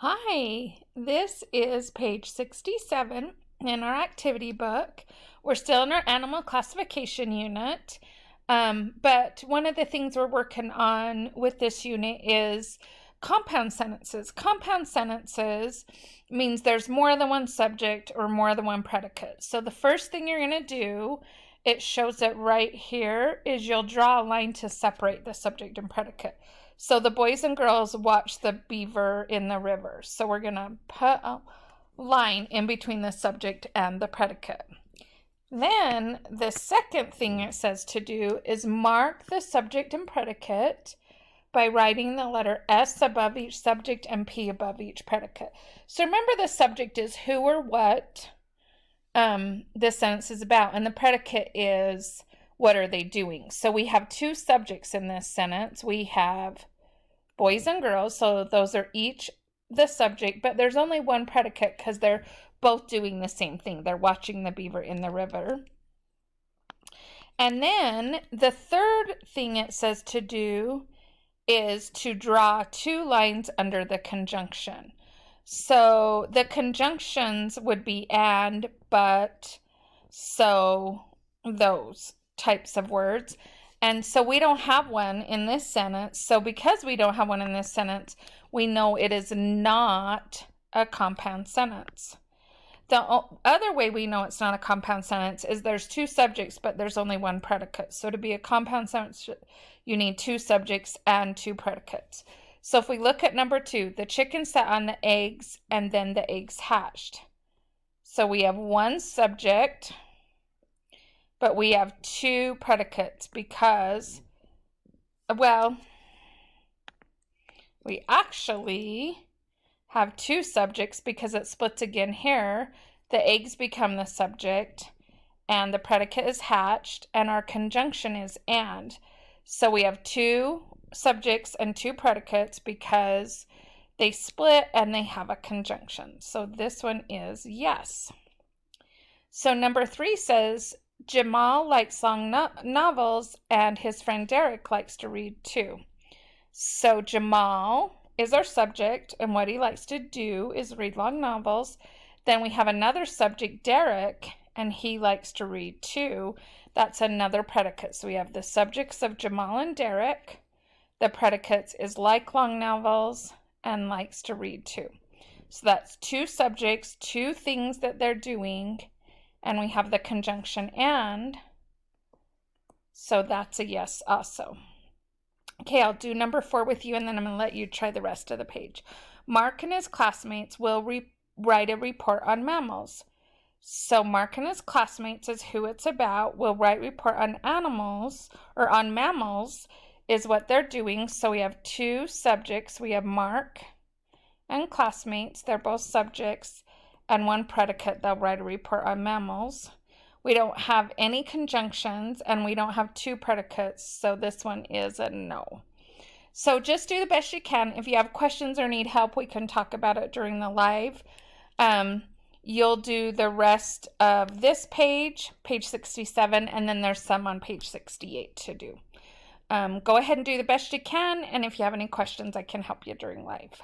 Hi, this is page 67 in our activity book. We're still in our animal classification unit, but one of the things we're working on with this unit is compound sentences. Compound sentences means there's more than one subject or more than one predicate. So the first thing you're going to do, it shows it right here, is you'll draw a line to separate the subject and predicate. So the boys and girls watch the beaver in the river. So we're going to put a line in between the subject and the predicate. Then the second thing it says to do is mark the subject and predicate by writing the letter S above each subject and P above each predicate. So remember, the subject is who or what this sentence is about, and the predicate is what are they doing. So we have two subjects in this sentence. We have boys and girls, so those are each the subject, but there's only one predicate because they're both doing the same thing. They're watching the beaver in the river. And then the third thing it says to do is to draw two lines under the conjunction. So the conjunctions would be and, but, so, those types of words. And so we don't have one in this sentence. So because we don't have one in this sentence, we know it is not a compound sentence. The other way we know it's not a compound sentence is there's two subjects, but there's only one predicate. So to be a compound sentence, you need two subjects and two predicates. So if we look at number 2, the chicken sat on the eggs and then the eggs hatched. So we have one subject, but we have two predicates because, well, we actually have two subjects because it splits again here. The eggs become the subject and the predicate is hatched, and our conjunction is and. So we have two subjects and two predicates because they split and they have a conjunction. So this one is yes. So number 3 says, Jamal likes long novels and his friend Derek likes to read too. So Jamal is our subject and what he likes to do is read long novels. Then we have another subject, Derek, and he likes to read too. That's another predicate. So we have the subjects of Jamal and Derek. The predicates is like long novels and likes to read too. So that's two subjects, two things that they're doing. And we have the conjunction and, so that's a yes also. Okay, I'll do number 4 with you, and then I'm going to let you try the rest of the page. Mark and his classmates will write a report on mammals. So Mark and his classmates is who it's about. Will write report on animals, or on mammals, is what they're doing. So we have two subjects. We have Mark and classmates. They're both subjects. And one predicate. They'll write a report on mammals. We don't have any conjunctions and we don't have two predicates, so this one is a no. So just do the best you can. If you have questions or need help, we can talk about it during the live. You'll do the rest of this page 67, and then there's some on page 68 to do. Go ahead and do the best you can, and if you have any questions, I can help you during live.